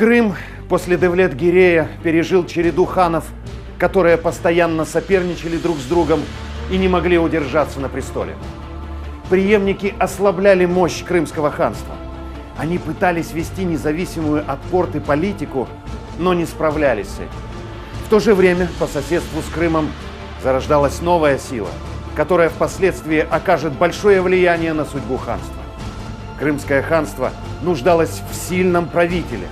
Крым после Девлет-Гирея пережил череду ханов, которые постоянно соперничали друг с другом и не могли удержаться на престоле. Преемники ослабляли мощь крымского ханства. Они пытались вести независимую от порты политику, но не справлялись с этим. В то же время по соседству с Крымом зарождалась новая сила, которая впоследствии окажет большое влияние на судьбу ханства. Крымское ханство нуждалось в сильном правителе,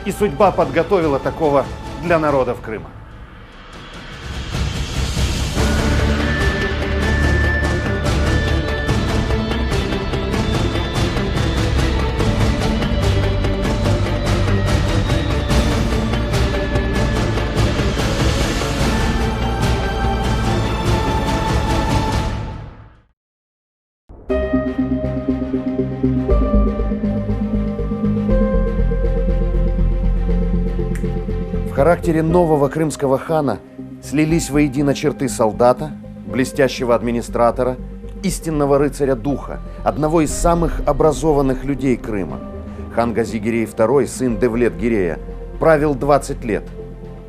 и судьба подготовила такого для народов Крыма. В характере нового крымского хана слились воедино черты солдата, блестящего администратора, истинного рыцаря духа, одного из самых образованных людей Крыма. Хан Гази-Гирей II, сын Девлет-Гирея, правил 20 лет.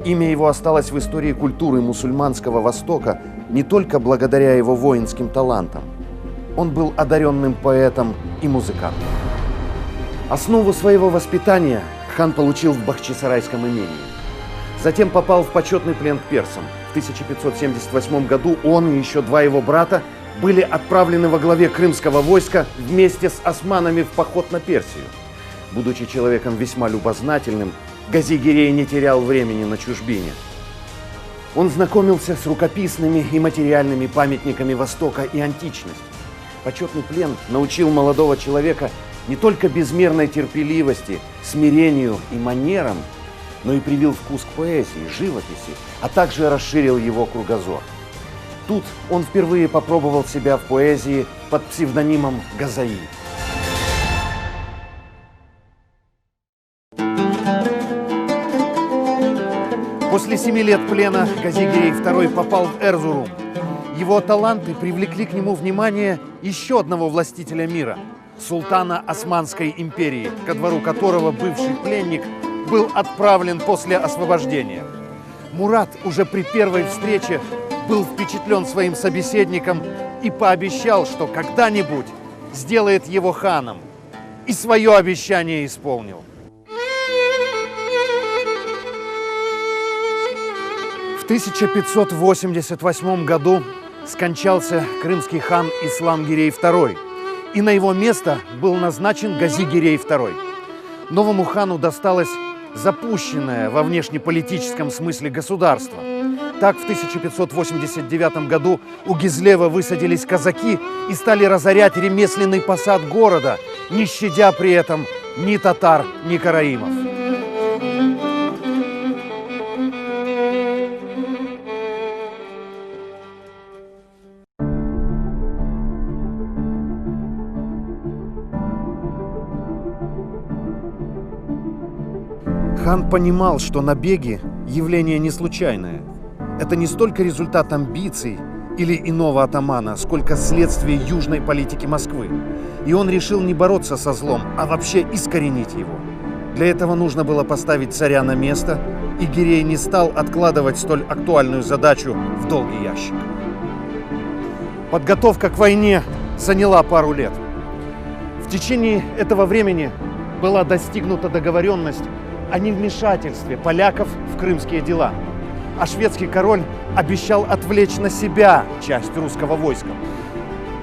Имя его осталось в истории культуры мусульманского Востока не только благодаря его воинским талантам. Он был одаренным поэтом и музыкантом. Основу своего воспитания хан получил в Бахчисарайском имении. Затем попал в почетный плен к персам. В 1578 году он и еще два его брата были отправлены во главе крымского войска вместе с османами в поход на Персию. Будучи человеком весьма любознательным, Гази-Гирей не терял времени на чужбине. Он знакомился с рукописными и материальными памятниками Востока и античности. Почетный плен научил молодого человека не только безмерной терпеливости, смирению и манерам, но и привил вкус к поэзии, живописи, а также расширил его кругозор. Тут он впервые попробовал себя в поэзии под псевдонимом Газаи. После 7 лет плена Гази-Гирей II попал в Эрзурум. Его таланты привлекли к нему внимание еще одного властителя мира – султана Османской империи, ко двору которого бывший пленник был отправлен после освобождения. Мурат уже при первой встрече был впечатлен своим собеседником и пообещал, что когда-нибудь сделает его ханом. И свое обещание исполнил. В 1588 году скончался крымский хан Ислам-Гирей II, и на его место был назначен Гази-Гирей II. Новому хану досталось запущенное во внешнеполитическом смысле государство. Так, в 1589 году у Гизлева высадились казаки и стали разорять ремесленный посад города, не щадя при этом ни татар, ни караимов. Хан понимал, что набеги – явление не случайное. Это не столько результат амбиций или иного атамана, сколько следствие южной политики Москвы. И он решил не бороться со злом, а вообще искоренить его. Для этого нужно было поставить царя на место, и Гирей не стал откладывать столь актуальную задачу в долгий ящик. Подготовка к войне заняла пару лет. В течение этого времени была достигнута договоренность о невмешательстве поляков в крымские дела. А шведский король обещал отвлечь на себя часть русского войска.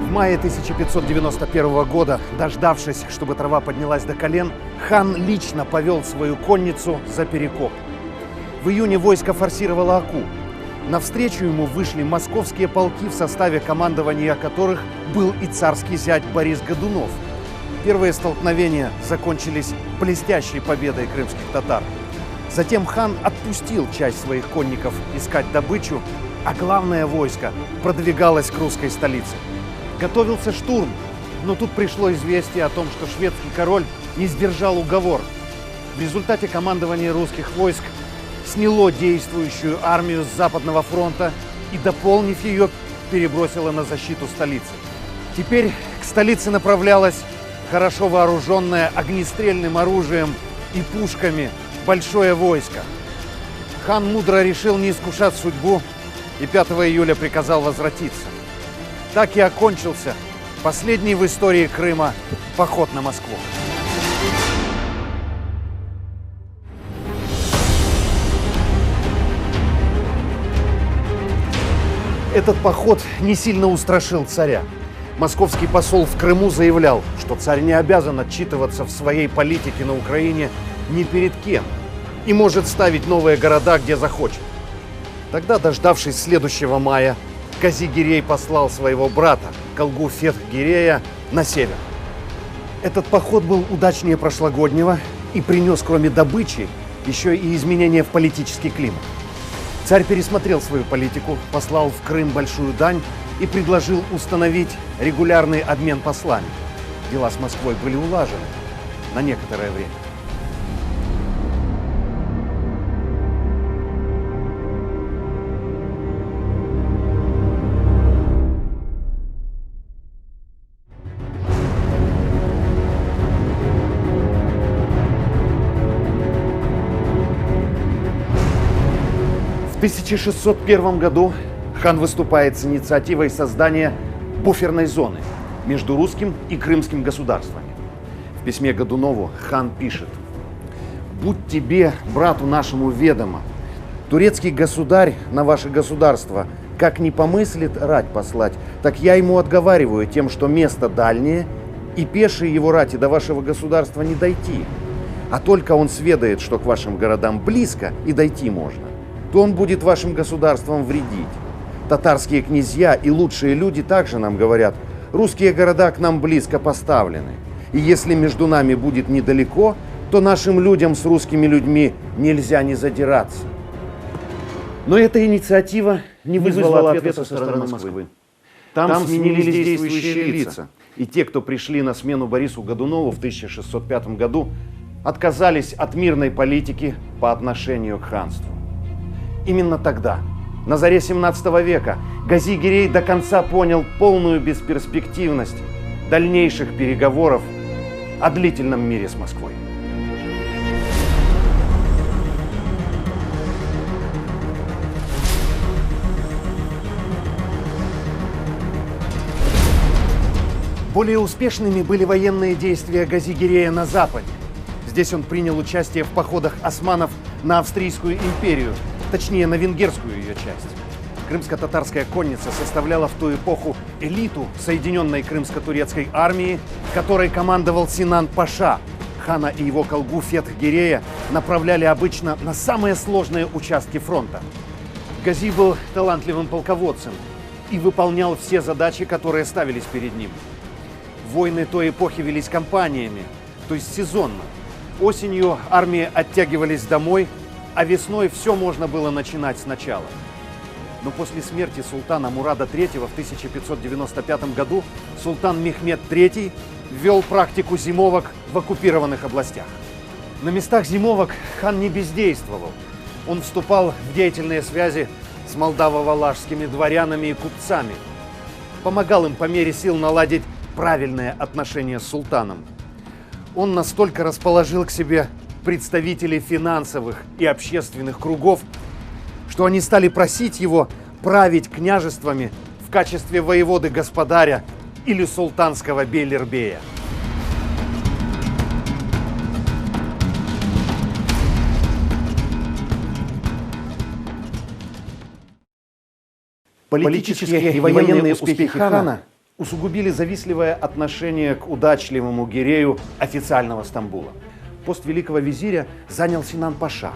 В мае 1591 года, дождавшись, чтобы трава поднялась до колен, хан лично повел свою конницу за Перекоп. В июне войско форсировало Аку. Навстречу ему вышли московские полки, в составе командования которых был и царский зять Борис Годунов. Первые столкновения закончились блестящей победой крымских татар. Затем хан отпустил часть своих конников искать добычу, а главное войско продвигалось к русской столице. Готовился штурм, но тут пришло известие о том, что шведский король не сдержал уговор. В результате командование русских войск сняло действующую армию с Западного фронта и, дополнив ее, перебросило на защиту столицы. Теперь к столице направлялась хорошо вооруженная огнестрельным оружием и пушками большое войско. Хан мудро решил не искушать судьбу и 5 июля приказал возвратиться. Так и окончился последний в истории Крыма поход на Москву. Этот поход не сильно устрашил царя. Московский посол в Крыму заявлял, что царь не обязан отчитываться в своей политике на Украине ни перед кем и может ставить новые города, где захочет. Тогда, дождавшись следующего мая, Гази-Гирей послал своего брата, Калгу Фетх-Гирея, на север. Этот поход был удачнее прошлогоднего и принес, кроме добычи, еще и изменения в политический климат. Царь пересмотрел свою политику, послал в Крым большую дань и предложил установить регулярный обмен послами. Дела с Москвой были улажены на некоторое время. В 1601 году хан выступает с инициативой создания буферной зоны между русским и крымским государствами. В письме Годунову хан пишет: «Будь тебе, брату нашему, ведомо, турецкий государь на ваше государство как не помыслит рать послать, так я ему отговариваю тем, что место дальнее, и пешие его рати до вашего государства не дойти. А только он сведает, что к вашим городам близко и дойти можно, то он будет вашим государством вредить. Татарские князья и лучшие люди также нам говорят: русские города к нам близко поставлены, и если между нами будет недалеко, то нашим людям с русскими людьми нельзя не задираться». Но эта инициатива не вызвала ответа со стороны Москвы. Там сменились действующие лица, и те, кто пришли на смену Борису Годунову в 1605 году, отказались от мирной политики по отношению к ханству. Именно тогда, на заре 17 века, Гази-Гирей до конца понял полную бесперспективность дальнейших переговоров о длительном мире с Москвой. Более успешными были военные действия Гази-Гирея на Западе. Здесь он принял участие в походах османов на Австрийскую империю, точнее, на венгерскую ее часть. Крымско-татарская конница составляла в ту эпоху элиту соединенной крымско-турецкой армии, которой командовал Синан-Паша. Хана и его Калгу Фетх-Гирея направляли обычно на самые сложные участки фронта. Гази был талантливым полководцем и выполнял все задачи, которые ставились перед ним. Войны той эпохи велись кампаниями, то есть сезонно. Осенью армии оттягивались домой, а весной все можно было начинать сначала. Но после смерти султана Мурада III в 1595 году султан Мехмед III ввел практику зимовок в оккупированных областях. На местах зимовок хан не бездействовал. Он вступал в деятельные связи с молдаво-валашскими дворянами и купцами, помогал им по мере сил наладить правильные отношения с султаном. Он настолько расположил к себе представителей финансовых и общественных кругов, что они стали просить его править княжествами в качестве воеводы-господаря или султанского бейлербея. Политические и военные успехи хана усугубили завистливое отношение к удачливому Гирею официального Стамбула. Пост великого визиря занял Синан-Паша,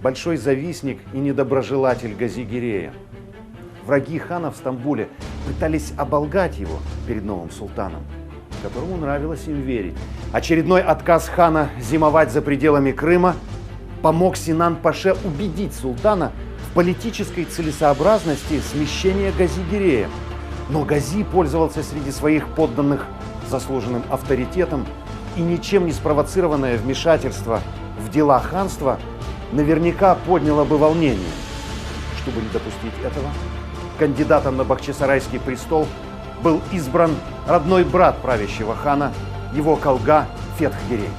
большой завистник и недоброжелатель Гази-Гирея. Враги хана в Стамбуле пытались оболгать его перед новым султаном, которому нравилось им верить. Очередной отказ хана зимовать за пределами Крыма помог Синан-Паше убедить султана в политической целесообразности смещения Гази-Гирея. Но Гази пользовался среди своих подданных заслуженным авторитетом, и ничем не спровоцированное вмешательство в дела ханства наверняка подняло бы волнение. Чтобы не допустить этого, кандидатом на Бахчисарайский престол был избран родной брат правящего хана, его Калга Фетх-Гирей.